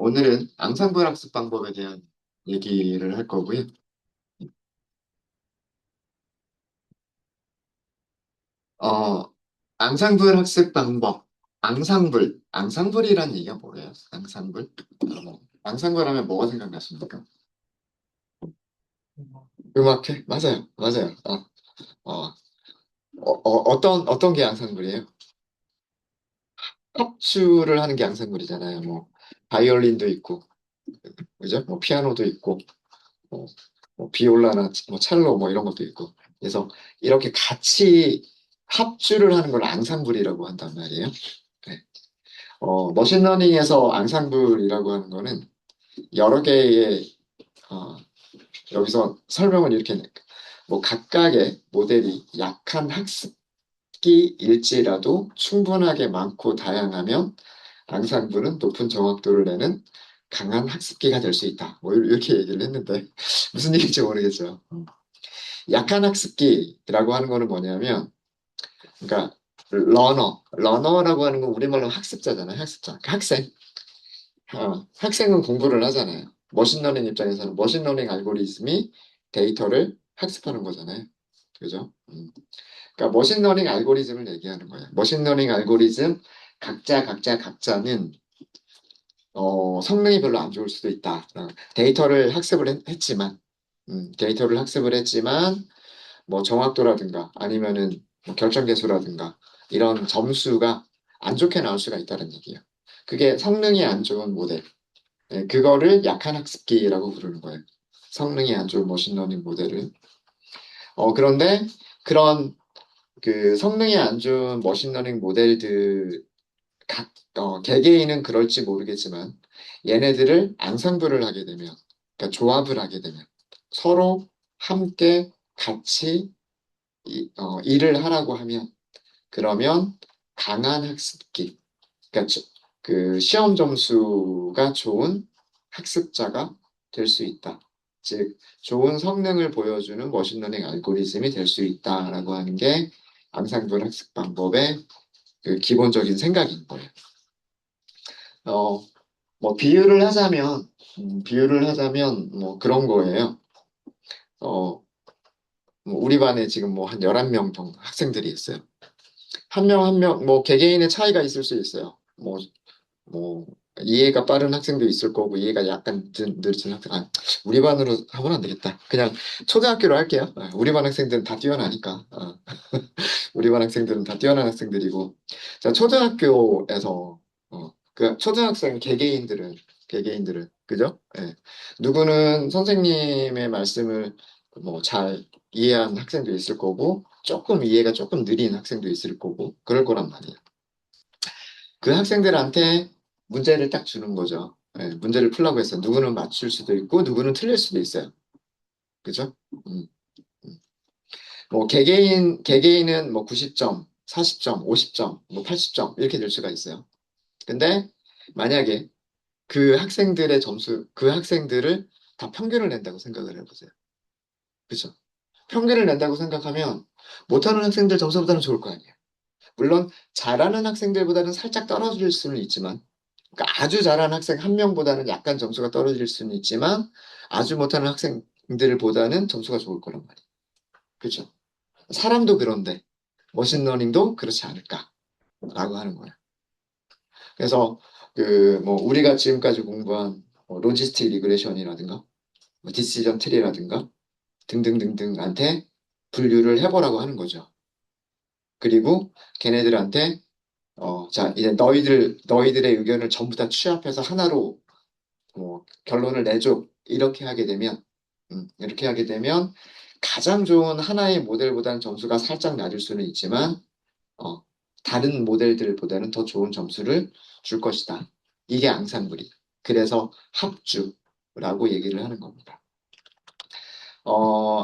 오늘은 앙상블 학습 방법에 대한 얘기를 할 거고요. 어, 앙상블 학습 방법. 앙상블이란 얘기가 뭐예요? 앙상블? 앙상블 하면 뭐가 생각나십니까? 음악회? 맞아요. 맞아요. 어, 어떤 게 앙상블이에요? 합주를 하는 게 앙상블이잖아요. 뭐, 바이올린도 있고, 그죠? 뭐, 피아노도 있고, 뭐, 뭐 비올라나 뭐 첼로 뭐 이런 것도 있고. 그래서 이렇게 같이 합주를 하는 걸 앙상블이라고 한단 말이에요. 네. 머신러닝에서 앙상블이라고 하는 거는 여러 개의 어, 여기서 설명을 이렇게 뭐 각각의 모델이 약한 학습기일지라도 충분하게 많고 다양하면 앙상블은 높은 정확도를 내는 강한 학습기가 될 수 있다. 뭐 이렇게 얘기를 했는데 무슨 얘기인지 모르겠죠. 약한 학습기라고 하는 거는 뭐냐면, 그러니까 러너라고 하는 건 우리말로 학습자잖아요. 학습자, 그러니까 학생. 학생은 공부를 하잖아요. 머신러닝 입장에서는 머신러닝 알고리즘이 데이터를 학습하는 거잖아요. 그죠? 그러니까 머신러닝 알고리즘을 얘기하는 거예요. 머신러닝 알고리즘 각자는 성능이 별로 안 좋을 수도 있다. 데이터를 학습을 데이터를 학습을 했지만 뭐 정확도라든가 아니면은 뭐 결정계수라든가 이런 점수가 안 좋게 나올 수가 있다는 얘기예요. 그게 성능이 안 좋은 모델. 네, 그거를 약한 학습기라고 부르는 거예요. 성능이 안 좋은 머신러닝 모델을. 그런데 그런 그 성능이 안 좋은 머신러닝 모델들 개개인은 그럴지 모르겠지만 얘네들을 앙상블을 하게 되면, 그러니까 조합을 하게 되면 서로 함께 같이 일을 하라고 하면 그러면 강한 학습기, 그러니까 그 시험 점수가 좋은 학습자가 될 수 있다. 즉, 좋은 성능을 보여주는 머신러닝 알고리즘이 될 수 있다라고 하는 게 앙상블 학습 방법의 그 기본적인 생각인 거예요. 어, 뭐 비유를 하자면 뭐 그런 거예요. 어, 뭐 우리 반에 지금 뭐 한 11명 정도 학생들이 있어요. 한 명 한 명, 뭐, 개개인의 차이가 있을 수 있어요. 뭐, 이해가 빠른 학생도 있을 거고, 이해가 약간 느릿한 학생, 우리 반으로 하면 안 되겠다. 그냥 초등학교로 할게요. 우리 반 학생들은 다 뛰어나니까. 우리 반 학생들은 다 뛰어난 학생들이고. 자, 초등학교에서, 그, 초등학생 개개인들은, 그죠? 예. 누구는 선생님의 말씀을 뭐 잘 이해한 학생도 있을 거고, 이해가 조금 느린 학생도 있을 거고, 그럴 거란 말이에요. 그 학생들한테 문제를 딱 주는 거죠. 예, 문제를 풀라고 해서 누구는 맞출 수도 있고, 누구는 틀릴 수도 있어요. 그죠? 음, 음. 뭐, 개개인은 뭐 90점, 40점, 50점, 뭐 80점, 이렇게 될 수가 있어요. 근데 만약에 그 학생들을 다 평균을 낸다고 생각을 해보세요. 그죠? 평균을 낸다고 생각하면 못하는 학생들 점수보다는 좋을 거 아니에요. 물론 잘하는 학생들보다는 살짝 떨어질 수는 있지만, 그러니까 아주 잘하는 학생 한 명보다는 약간 점수가 떨어질 수는 있지만, 아주 못하는 학생들보다는 점수가 좋을 거란 말이에요. 그죠? 사람도 그런데, 머신러닝도 그렇지 않을까라고 하는 거예요. 그래서, 뭐, 우리가 지금까지 공부한 로지스틱 리그레션이라든가, 뭐 디시전 트리라든가, 등등등등한테 분류를 해보라고 하는 거죠. 그리고 걔네들한테 자, 이제 너희들의 의견을 전부 다 취합해서 하나로 결론을 내줘. 이렇게 하게 되면 가장 좋은 하나의 모델보다는 점수가 살짝 낮을 수는 있지만, 어, 다른 모델들보다는 더 좋은 점수를 줄 것이다. 이게 앙상블이. 그래서 합주라고 얘기를 하는 겁니다.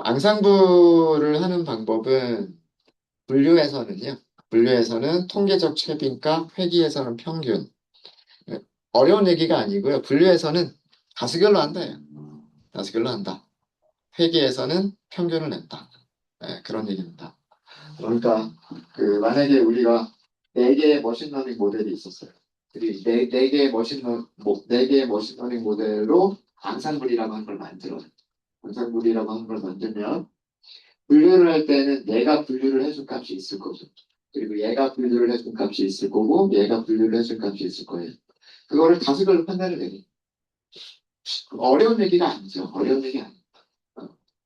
앙상블을 하는 방법은 분류에서는요. 분류에서는 통계적 최빈값, 회귀에서는 평균. 네, 어려운 얘기가 아니고요. 분류에서는 다수결로 한다예요. 다수결로 한다. 회계에서는 평균을 낸다. 네, 그런 얘기입니다. 그러니까 만약에 우리가 네 개의 머신러닝 모델이 있었어요. 네 개의 네 개의 머신러닝 모델로 앙상블이라고 하는 걸 만들어요. 앙상블이라고 하는 걸 만들면 분류를 할 때는 얘가 분류를 해준 값이 있을 거죠. 그리고 얘가 분류를 해준 값이 있을 거고 얘가 분류를 해준 값이 있을 거예요. 그거를 다수별로 판단을 내리. 어려운 얘기가 아니죠. 어려운 얘기 아니에요.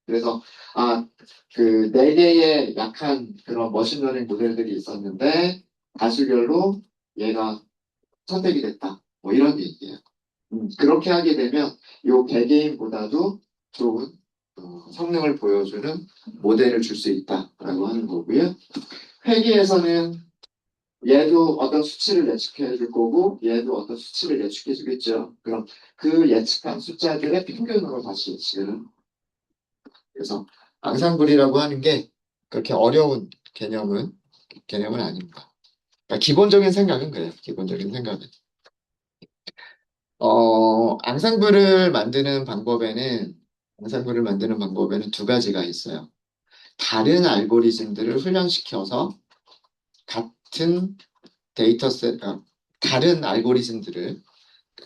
그래서 아, 그 네 개의 약한 그런 머신러닝 모델들이 있었는데 다수결로 얘가 선택이 됐다. 뭐 이런 얘기예요. 그렇게 하게 되면 요 개개인보다도 좋은 성능을 보여주는 모델을 줄 수 있다라고 하는 거고요. 회계에서는 얘도 어떤 수치를 예측해 줄 거고 얘도 어떤 수치를 예측해 주겠죠. 그럼 그 예측한 숫자들의 평균으로 다시 예측을. 그래서 앙상블이라고 하는 게 그렇게 어려운 개념은 아닙니다. 그러니까 기본적인 생각은 그래요. 기본적인 생각은. 앙상블을 만드는 방법에는 두 가지가 있어요. 다른 알고리즘들을 훈련시켜서 같은 데이터셋, 다른 알고리즘들을,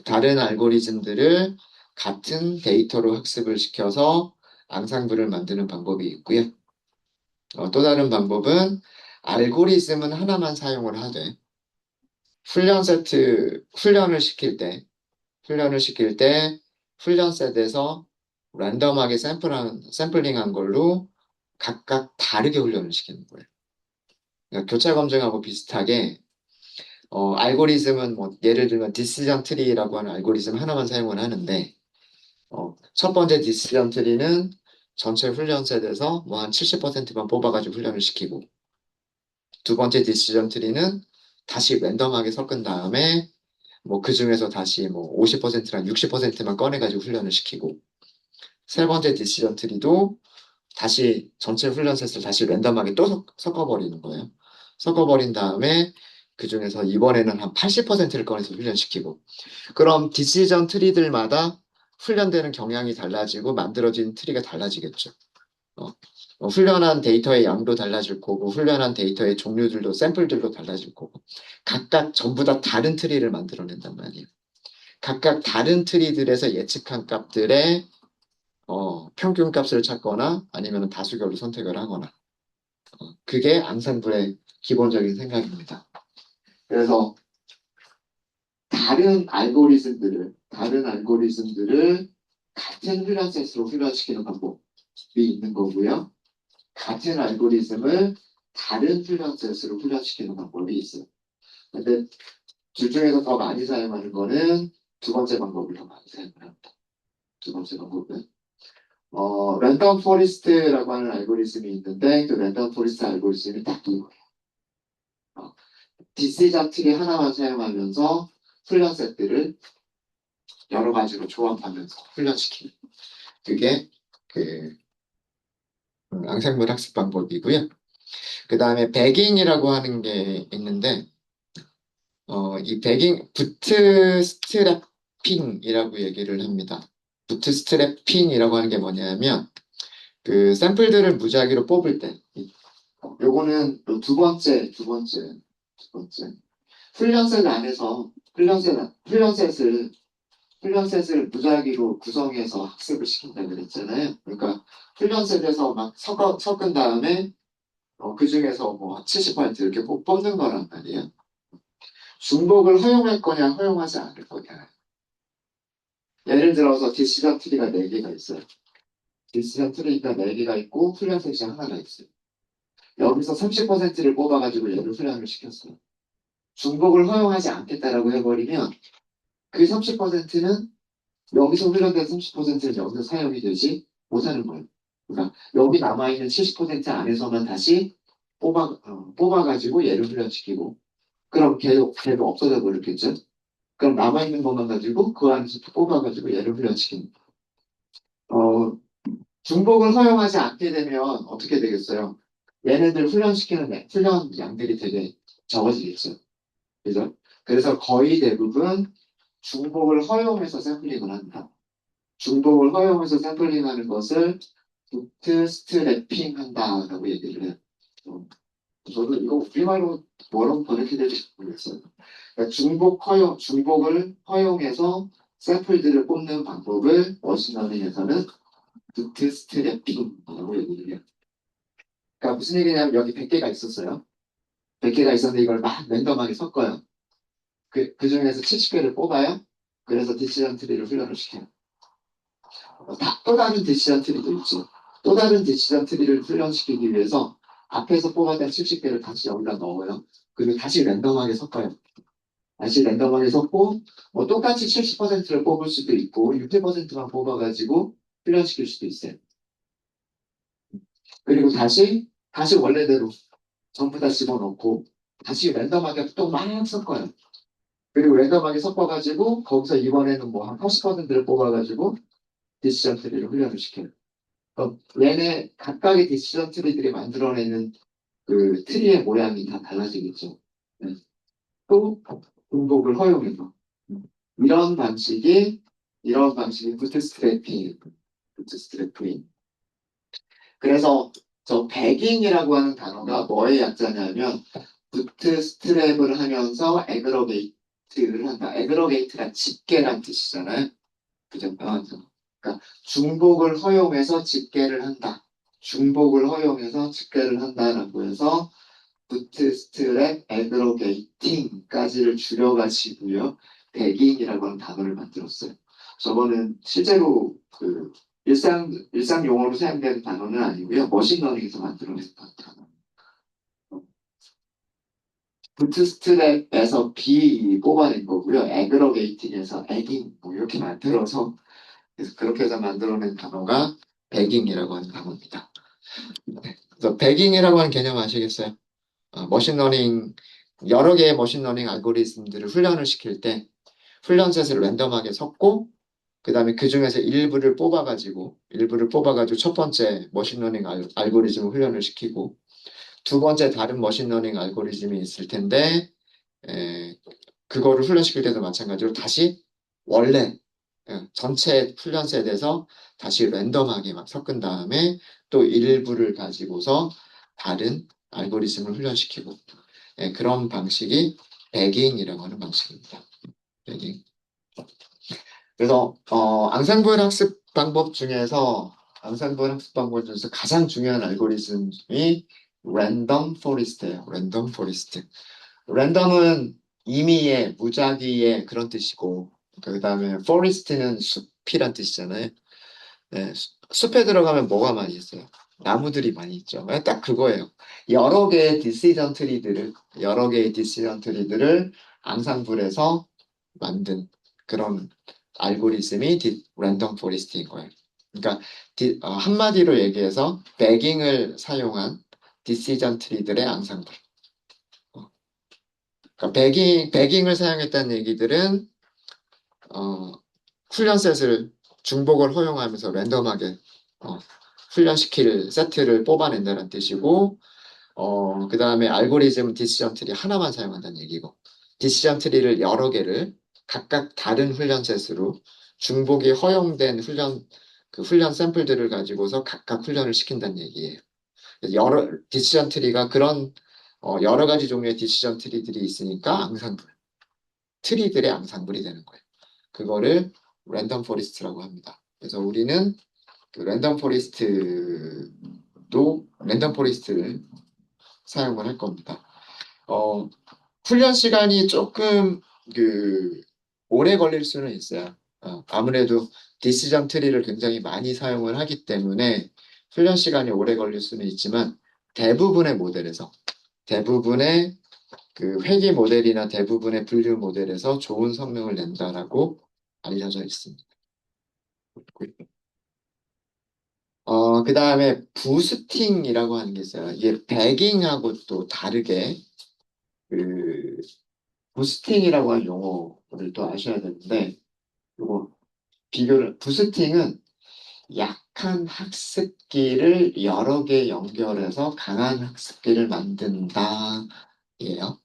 다른 알고리즘들을 같은 데이터로 학습을 시켜서 앙상블을 만드는 방법이 있고요. 또 다른 방법은 알고리즘은 하나만 사용을 하되 훈련을 시킬 때 훈련셋에서 랜덤하게 샘플링한 걸로 각각 다르게 훈련을 시키는 거예요. 그러니까 교차 검증하고 비슷하게 알고리즘은 뭐 예를 들면 디시전 트리라고 하는 알고리즘 하나만 사용을 하는데 첫 번째 디시전 트리는 전체 훈련셋에서 뭐 한 70%만 뽑아가지고 훈련을 시키고 두 번째 디시전 트리는 다시 랜덤하게 섞은 다음에 뭐 그 중에서 다시 뭐 50%랑 60%만 꺼내가지고 훈련을 시키고 세 번째 디시전 트리도 다시 전체 훈련셋을 다시 랜덤하게 또 섞어버리는 거예요. 섞어버린 다음에 그 중에서 이번에는 한 80%를 꺼내서 훈련시키고 그럼 디시전 트리들마다 훈련되는 경향이 달라지고 만들어진 트리가 달라지겠죠. 어, 훈련한 데이터의 양도 달라질 거고 훈련한 데이터의 종류들도 샘플들도 달라질 거고 각각 전부 다 다른 트리를 만들어낸단 말이에요. 각각 다른 트리들에서 예측한 값들의 평균 값을 찾거나 아니면 다수결로 선택을 하거나 그게 앙상블의 기본적인 생각입니다. 그래서 다른 알고리즘들을 같은 훈련셋으로 훈련시키는 방법이 있는 거고요. 같은 알고리즘을 다른 훈련셋으로 훈련시키는 방법이 있어요. 근데 둘 중에서 더 많이 사용하는 거는 두 번째 방법을 더 많이 사용을 합니다. 두 번째 방법은 랜덤 포리스트라고 하는 알고리즘이 있는데 그 랜덤 포리스트 알고리즘이 딱 이거예요. 어, 디시전 트리 하나만 사용하면서 훈련 셋들을 여러 가지로 조합하면서 훈련시키는 그게 그 앙상블 학습 방법이고요. 그 다음에 배깅이라고 하는 게 있는데 이 배깅 부트스트래핑이라고 얘기를 합니다. 부트스트래핑이라고 하는 게 뭐냐면 그 샘플들을 무작위로 뽑을 때 요거는 두 번째 훈련셋 안에서 훈련셋을 무작위로 구성해서 학습을 시킨다 그랬잖아요. 그러니까 훈련셋에서 막 섞은 다음에 그 중에서 뭐 70% 이렇게 뽑는 거란 말이에요. 중복을 허용할 거냐 허용하지 않을 거냐. 예를 들어서 디시전 트리가 4개가 있어요. 디시전 트리가 4개가 있고 훈련셋이 하나가 있어요. 여기서 30%를 뽑아가지고 얘를 훈련을 시켰어요. 중복을 허용하지 않겠다라고 해버리면 그 30%는 여기서 훈련된 30%는 여기서 사용이 되지 못하는 거예요. 그러니까 여기 남아있는 70% 안에서만 다시 뽑아가지고 얘를 훈련시키고 그럼 걔도 없어져 버렸겠죠? 그럼 남아있는 것만 가지고 그 안에서 또 뽑아가지고 얘를 훈련시키는 어, 중복을 허용하지 않게 되면 어떻게 되겠어요? 얘네들 훈련 양들이 되게 적어지겠죠. 그죠? 그래서 거의 대부분 중복을 허용해서 샘플링을 한다. 중복을 허용해서 샘플링하는 것을 부트스트래핑 한다라고 얘기를 해요. 어, 저도 이거 우리말로 뭐라고 번역해야 될지 모르겠어요. 그러니까 중복을 허용해서 샘플들을 뽑는 방법을 머신러닝에서는 부트스트래핑이라고 얘기를 해요. 그러니까 무슨 얘기냐면 여기 100개가 있었어요. 100개가 있었는데 이걸 막 랜덤하게 섞어요. 그 중에서 70개를 뽑아요. 그래서 디시전 트리를 훈련을 시켜요. 또 다른 디시전 트리도 있죠. 또 다른 디시전 트리를 훈련시키기 위해서 앞에서 뽑았던 70개를 다시 여기다 넣어요. 그리고 다시 랜덤하게 섞어요. 다시 랜덤하게 섞고 뭐 똑같이 70%를 뽑을 수도 있고 60%만 뽑아가지고 훈련시킬 수도 있어요. 그리고 다시 원래대로 전부 다 집어넣고 다시 랜덤하게 또 막 섞어요. 그리고 랜덤하게 섞어가지고 거기서 이번에는 뭐 한 80%를 뽑아가지고 디시전 트리를 훈련을 시켜요. 얘네 각각의 디시전 트리들이 만들어내는 그 트리의 모양이 다 달라지겠죠. 네. 또 중복을 허용해서 이런 방식이 이런 방식이 부트스트래핑. 그래서 저 배깅이라고 하는 단어가 뭐의 약자냐면 부트스트랩을 하면서 에그러게이트를 한다. 에그러게이트가 집계란 뜻이잖아요. 그죠? 그러니까 중복을 허용해서 집계를 한다. 중복을 허용해서 집계를 한다라고 해서 부트스트랩 에그러게이팅까지를 줄여가지고요. 배깅이라고 하는 단어를 만들었어요. 저거는 실제로 그 일상 용어로 사용되는 단어는 아니고요. 머신러닝에서 만들어낸 단어. 부트스트랩에서 B 뽑아낸 거고요. 에그러게이팅에서 에깅 뭐 이렇게 만들어서 그래서 그렇게 해서 만들어낸 단어가 배깅이라고 하는 단어입니다. 네. 그래서 배깅이라고 하는 개념 아시겠어요? 머신러닝 여러 개의 머신러닝 알고리즘들을 훈련을 시킬 때 훈련셋을 랜덤하게 섞고 그 다음에 그 중에서 일부를 뽑아가지고 첫 번째 머신러닝 알고리즘을 훈련을 시키고 두 번째 다른 머신러닝 알고리즘이 있을 텐데 에, 그거를 훈련시킬 때도 마찬가지로 다시 원래 전체 훈련셋에서 다시 랜덤하게 막 섞은 다음에 또 일부를 가지고서 다른 알고리즘을 훈련시키고 그런 방식이 배깅이라고 하는 방식입니다. 배깅. 그래서 앙상블 학습 방법 중에서 가장 중요한 알고리즘이 랜덤 포리스트예요. 랜덤 포리스트. 랜덤은 임의의, 무작위의 그런 뜻이고 그 다음에 포리스트는 숲이란 뜻이잖아요. 네, 숲에 들어가면 뭐가 많이 있어요? 나무들이 많이 있죠. 딱 그거예요. 여러 개의 디시전 트리들을 앙상블에서 만든 그런 알고리즘이 랜덤 포리스트인 거예요. 그러니까 한마디로 얘기해서 배깅을 사용한 디시전 트리들의 앙상블. 어, 그러니까 배깅을 사용했다는 얘기들은 어, 훈련셋을 중복을 허용하면서 랜덤하게 어, 훈련시킬 세트를 뽑아낸다는 뜻이고 그 다음에 알고리즘 디시전 트리 하나만 사용한다는 얘기고 디시전 트리를 여러 개를 각각 다른 훈련셋으로 중복이 허용된 훈련 샘플들을 가지고서 각각 훈련을 시킨다는 얘기예요. 디시전 트리가 그런 여러 가지 종류의 디시전 트리들이 있으니까 트리들의 앙상블이 되는 거예요. 그거를 랜덤 포리스트라고 합니다. 그래서 우리는 그 랜덤 포리스트를 사용을 할 겁니다. 어, 훈련 시간이 조금 그 오래 걸릴 수는 있어요. 아무래도 디시전 트리를 굉장히 많이 사용을 하기 때문에 훈련 시간이 오래 걸릴 수는 있지만 대부분의 그 회귀 모델이나 대부분의 분류 모델에서 좋은 성능을 낸다라고 알려져 있습니다. 그 다음에 부스팅이라고 하는 게 있어요. 이게 배깅하고 또 다르게 그 부스팅이라고 하는 용어를 또 아셔야 되는데 요거 부스팅은 약한 학습기를 여러 개 연결해서 강한 학습기를 만든다 예요.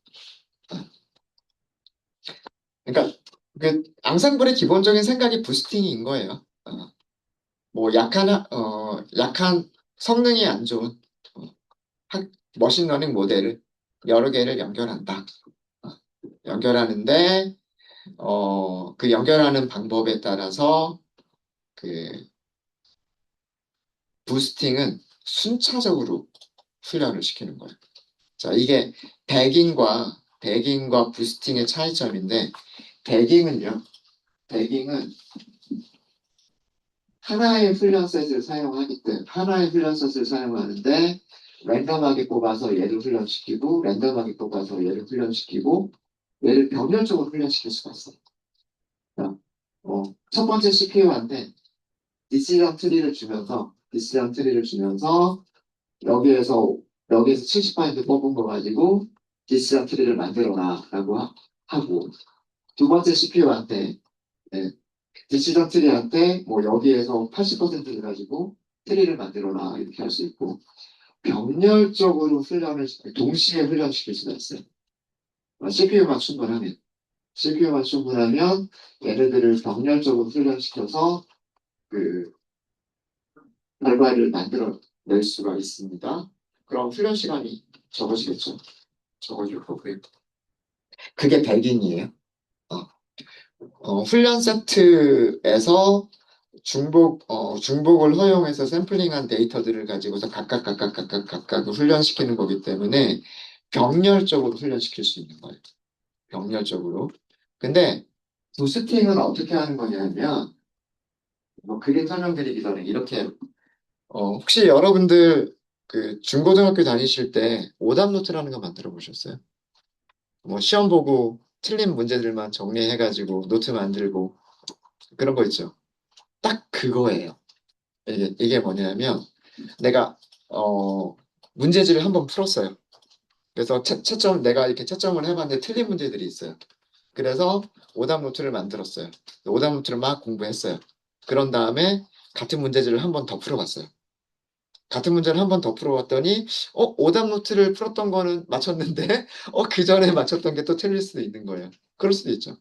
그러니까 그 앙상블의 기본적인 생각이 부스팅인 거예요. 뭐 약한 성능이 안 좋은 어, 머신러닝 모델을 여러 개를 연결한다. 연결하는데, 그 연결하는 방법에 따라서 그 부스팅은 순차적으로 훈련을 시키는 거예요. 자, 이게 배깅과 부스팅의 차이점인데, 배깅은요, 배깅은 하나의 훈련 셋을 사용하는데, 랜덤하게 뽑아서 얘를 훈련시키고, 랜덤하게 뽑아서 얘를 훈련시키고, 얘를 병렬적으로 훈련시킬 수가 있어요. 자, 첫 번째 CPU한테 디시전 트리를 주면서, 여기에서, 여기에서 70% 뽑은 거 가지고, 디시전 트리를 만들어라, 라고 하고, 두 번째 CPU한테, 디시전 트리한테 뭐 여기에서 80%를 가지고 트리를 만들어라 이렇게 할 수 있고 병렬적으로 동시에 훈련시킬 수가 있어요. CPU만 충분하면 얘네들을 병렬적으로 훈련시켜서 그 결과를 만들어낼 수가 있습니다. 그럼 훈련 시간이 적어지겠죠. 적어질 거고요. 그게 백인이에요. 어, 훈련 세트에서 중복을 허용해서 샘플링한 데이터들을 가지고서 각각 훈련시키는 거기 때문에 병렬적으로 훈련시킬 수 있는 거예요. 병렬적으로. 근데 부스팅은 어떻게 하는 거냐면, 뭐 그림 설명드리기 전에 이렇게, 혹시 여러분들 그 중고등학교 다니실 때 오답 노트라는 거 만들어 보셨어요? 뭐 시험 보고 틀린 문제들만 정리해가지고 노트 만들고 그런 거 있죠. 딱 그거예요. 이게 뭐냐면 내가 문제지를 한번 풀었어요. 그래서 내가 이렇게 채점을 해봤는데 틀린 문제들이 있어요. 그래서 오답 노트를 만들었어요. 오답 노트를 막 공부했어요. 그런 다음에 같은 문제지를 한번 더 풀어봤어요. 같은 문제를 한번 더 풀어봤더니 오답 노트를 풀었던 거는 맞췄는데 그 전에 맞췄던 게 또 틀릴 수도 있는 거예요. 그럴 수도 있죠.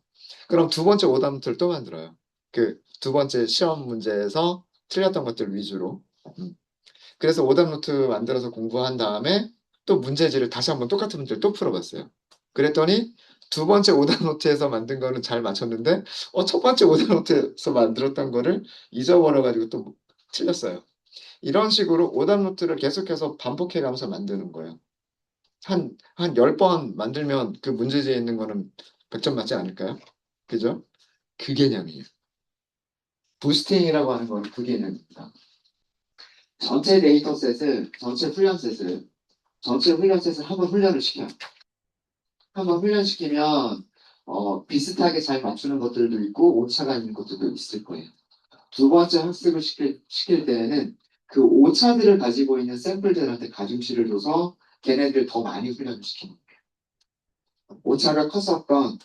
그럼 두 번째 오답 노트를 또 만들어요. 그 두 번째 시험 문제에서 틀렸던 것들 위주로. 음. 그래서 오답 노트 만들어서 공부한 다음에 또 문제지를 다시 한번 똑같은 문제를 또 풀어봤어요. 그랬더니 두 번째 오답 노트에서 만든 거는 잘 맞췄는데, 첫 번째 오답 노트에서 만들었던 거를 잊어버려가지고 또 틀렸어요. 이런 식으로 오답 노트를 계속해서 반복해 가면서 만드는 거예요. 한 10번 만들면 그 문제지에 있는 거는 100점 맞지 않을까요? 그죠? 그 개념이에요. 부스팅이라고 하는 건 그 개념입니다. 전체 훈련셋을 한번 훈련을 시켜요. 한번 훈련시키면 비슷하게 잘 맞추는 것들도 있고 오차가 있는 것들도 있을 거예요. 두 번째 학습을 시킬 때에는 그 오차들을 가지고 있는 샘플들한테 가중치를 줘서 걔네들 더 많이 훈련을 시키는 거예요. 오차가 컸었던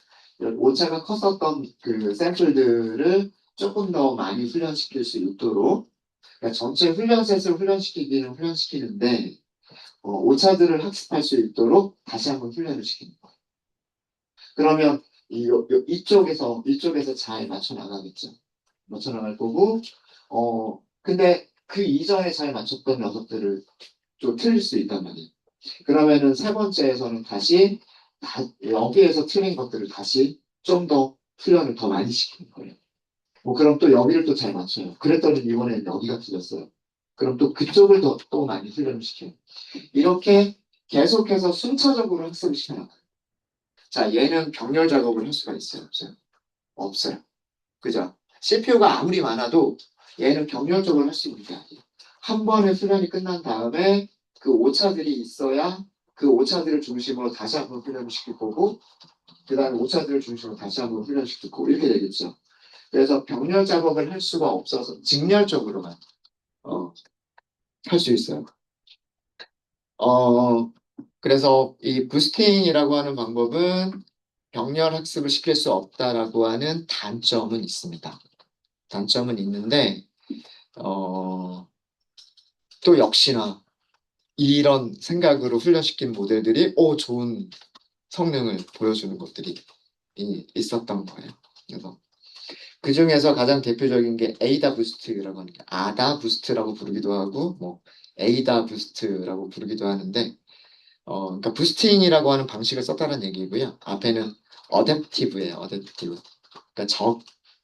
그 샘플들을 조금 더 많이 훈련시킬 수 있도록 그러니까 전체 훈련셋을 훈련시키기는 훈련시키는데 오차들을 학습할 수 있도록 다시 한번 훈련을 시키는 거예요. 그러면 이쪽에서 잘 맞춰 나가겠죠. 맞춰 나갈 거고, 근데 그 이전에 잘 맞췄던 녀석들을 좀 틀릴 수 있단 말이에요. 그러면은 세 번째에서는 여기에서 틀린 것들을 다시 좀 더 훈련을 더 많이 시키는 거예요. 뭐 그럼 또 여기를 또 잘 맞춰요. 그랬더니 이번에는 여기가 틀렸어요. 그럼 또 그쪽을 또 많이 훈련을 시켜요. 이렇게 계속해서 순차적으로 학습을 시켜요. 자, 얘는 병렬 작업을 할 수가 있어요, 없어요? 없어요. 그죠? CPU가 아무리 많아도 얘는 병렬적으로 할 수 있는 게 아니에요. 한 번의 훈련이 끝난 다음에 그 오차들이 있어야 그 오차들을 중심으로 다시 한번 훈련을 시킬 거고, 그 다음에 오차들을 중심으로 다시 한번 훈련시킬 거고, 이렇게 되겠죠. 그래서 병렬 작업을 할 수가 없어서 직렬적으로만 할 수 있어요. 어, 그래서 이 부스팅이라고 하는 방법은 병렬 학습을 시킬 수 없다라고 하는 단점은 있습니다. 단점은 있는데, 어, 또 역시나 이런 생각으로 훈련시킨 모델들이 좋은 성능을 보여주는 것들이 있었던 거예요. 그래서 그 중에서 가장 대표적인 게 에이다 부스트라고 하는 게 아다 부스트라고 부르기도 하고 뭐 에이다 부스트라고 부르기도 하는데 그러니까 부스팅이라고 하는 방식을 썼다는 얘기고요. 앞에는 어댑티브예요, 어댑티브. 그러니까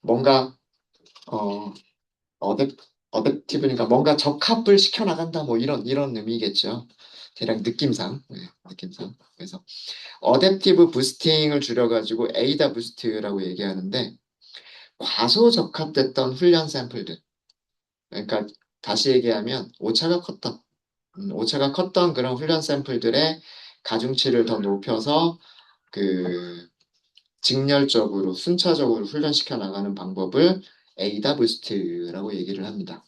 뭔가, 어, 어댑, 어댑티브니까 뭔가 적합을 시켜나간다, 뭐 이런 의미겠죠. 대략 느낌상, 네, 느낌상. 그래서 어댑티브 부스팅을 줄여가지고 에이다 부스트라고 얘기하는데, 과소적합됐던 훈련 샘플들. 그러니까 다시 얘기하면 오차가 컸던 그런 훈련 샘플들의 가중치를 더 높여서 그 직렬적으로 순차적으로 훈련시켜 나가는 방법을 에이다 부스트라고 얘기를 합니다.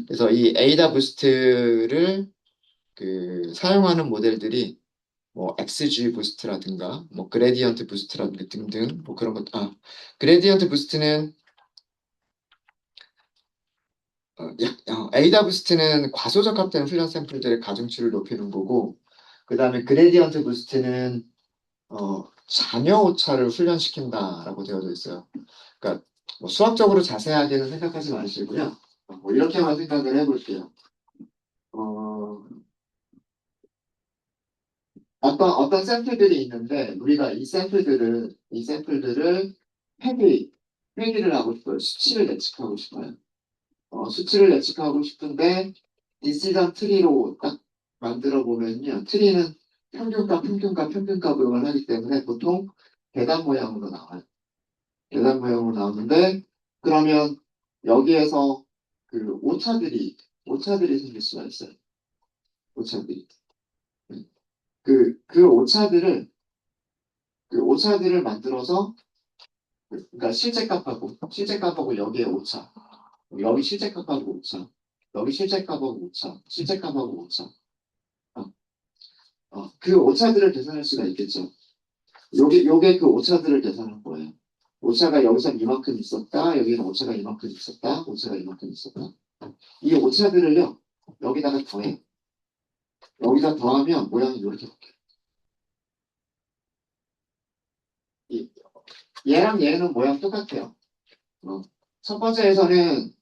그래서 이 에이다 부스트를 사용하는 모델들이 뭐 XG 부스트라든가 뭐 그레디언트 부스트라든가 등등 뭐 그런 것. 그레디언트 부스트는 에이다 부스트는 과소적합된 훈련 샘플들의 가중치를 높이는 거고, 그 다음에 그레디언트 부스트는 잔여 오차를 훈련시킨다라고 되어져 있어요. 그러니까 뭐 수학적으로 자세하게는 생각하지 마시고요. 뭐 이렇게만 생각을 해볼게요. 어, 어떤 샘플들이 있는데 우리가 이 샘플들을 회귀, 회귀를 하고 싶어요. 수치를 예측하고 싶어요. 수치를 예측하고 싶은데 디시전 트리로 딱 만들어 보면요. 트리는 평균값, 평균값, 평균값으로만 하기 때문에 보통 계단 모양으로 나와요. 계단 모양으로 나오는데 그러면 여기에서 오차들이 생길 수가 있어요. 오차들이. 그 오차들을 만들어서 그러니까 실제값하고 여기에 오차, 여기 실제값하고 오차, 여기 실제값하고 오차, 실제값하고 오차. 어, 그 오차들을 계산할 수가 있겠죠. 요게 그 오차들을 계산한 거예요. 오차가 여기서 이만큼 있었다, 여기는 오차가 이만큼 있었다, 오차가 이만큼 있었다. 이 오차들을요, 여기다가 더해. 여기다 더하면 모양이 이렇게 바뀌어요. 이- 얘랑 얘는 모양 똑같아요. 어, 첫 번째에서는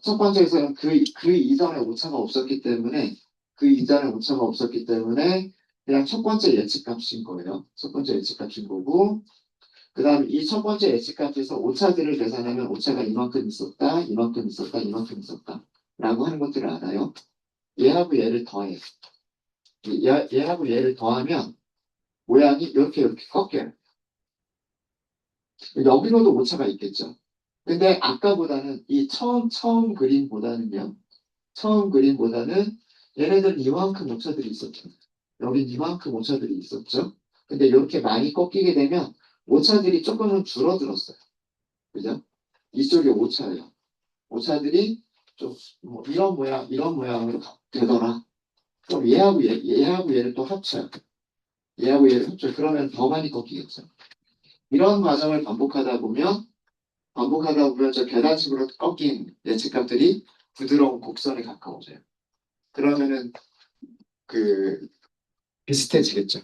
첫 번째에서는 그 이전에 오차가 없었기 때문에 그냥 첫 번째 예측값인 거예요. 첫 번째 예측값인 거고 그 다음에 이 첫 번째 예측값에서 오차들을 계산하면 오차가 이만큼 있었다, 이만큼 있었다, 이만큼 있었다 라고 하는 것들을 알아요. 얘하고 얘를 더해. 얘하고 얘를 더하면 모양이 이렇게 꺾여요. 여기로도 오차가 있겠죠. 근데 아까보다는 이 처음 그림보다는 얘네들 이만큼 오차들이 있었죠. 여기 이만큼 오차들이 있었죠. 근데 이렇게 많이 꺾이게 되면 오차들이 조금은 줄어들었어요. 그죠? 이쪽이 오차예요. 오차들이 좀뭐 이런 모양으로 되더라. 그럼 얘하고 얘를 또 합쳐요. 얘하고 얘를 합쳐요. 그러면 더 많이 꺾이겠죠. 이런 과정을 반복하다 보면 저 계단식으로 꺾인 예측값들이 부드러운 곡선에 가까워져요. 그러면은 그 비슷해지겠죠.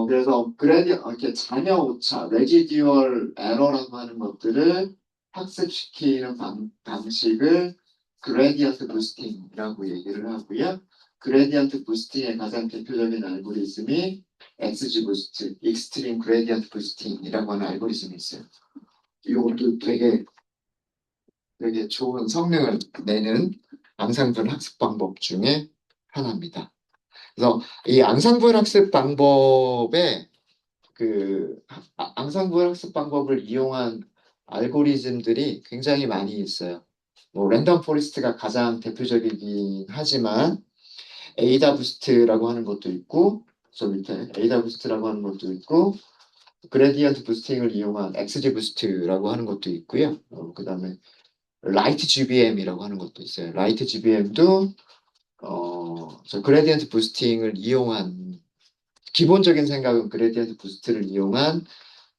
그래서 이렇게 잔여 오차, 레지듀얼 에러라고 하는 것들을 학습시키는 방식을 그레디언트 부스팅이라고 얘기를 하고요. 그레디언트 부스팅의 가장 대표적인 알고리즘이 XG 부스트, 익스트림 그레디언트 부스팅이라고 하는 알고리즘이 있어요. 이것도 되게 좋은 성능을 내는 앙상블 학습 방법 중에 하나입니다. 그래서 이 앙상블 학습 방법에 앙상블 학습 방법을 이용한 알고리즘들이 굉장히 많이 있어요. 뭐 랜덤 포레스트가 가장 대표적이긴 하지만 에이다 부스트라고 하는 것도 있고 저 밑에 에이다 부스트라고 하는 것도 있고 그레디언트 부스팅을 이용한 XG 부스트라고 하는 것도 있고요. 그다음에 라이트 GBM이라고 하는 것도 있어요. 라이트 GBM도 저 그레디언트 부스팅을 이용한 기본적인 생각은 그레디언트 부스트를 이용한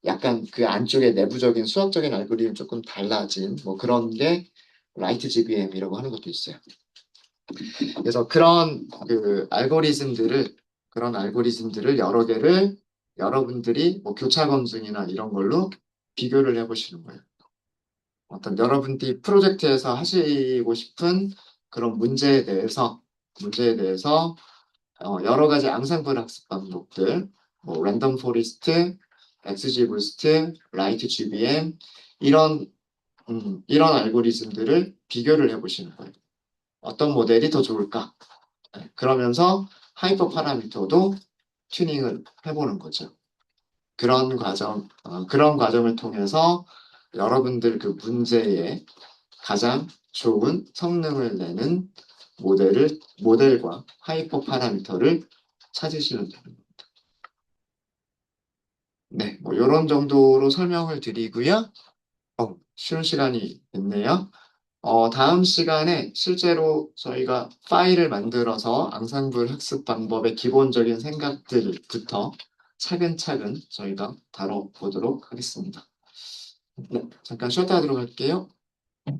약간 그 안쪽에 내부적인 수학적인 알고리즘 조금 달라진 뭐 그런 게 라이트 GBM이라고 하는 것도 있어요. 그래서 그런 알고리즘들을 여러 개를 여러분들이 뭐 교차 검증이나 이런 걸로 비교를 해보시는 거예요. 어떤 여러분들이 프로젝트에서 하시고 싶은 그런 문제에 대해서 여러 가지 앙상블 학습 방법들 뭐 랜덤 포리스트, XGBoost, 라이트 GBM 이런 알고리즘들을 비교를 해보시는 거예요. 어떤 모델이 더 좋을까? 네, 그러면서 하이퍼 파라미터도 튜닝을 해보는 거죠. 그런 과정을 통해서 여러분들 그 문제에 가장 좋은 성능을 내는 모델과 하이퍼 파라미터를 찾으시면 됩니다. 네, 뭐 이런 정도로 설명을 드리고요. 쉬운 시간이 됐네요. 다음 시간에 실제로 저희가 파일을 만들어서 앙상블 학습 방법의 기본적인 생각들부터 차근차근 저희가 다뤄보도록 하겠습니다. 네, 잠깐 쉬었다 하도록 할게요.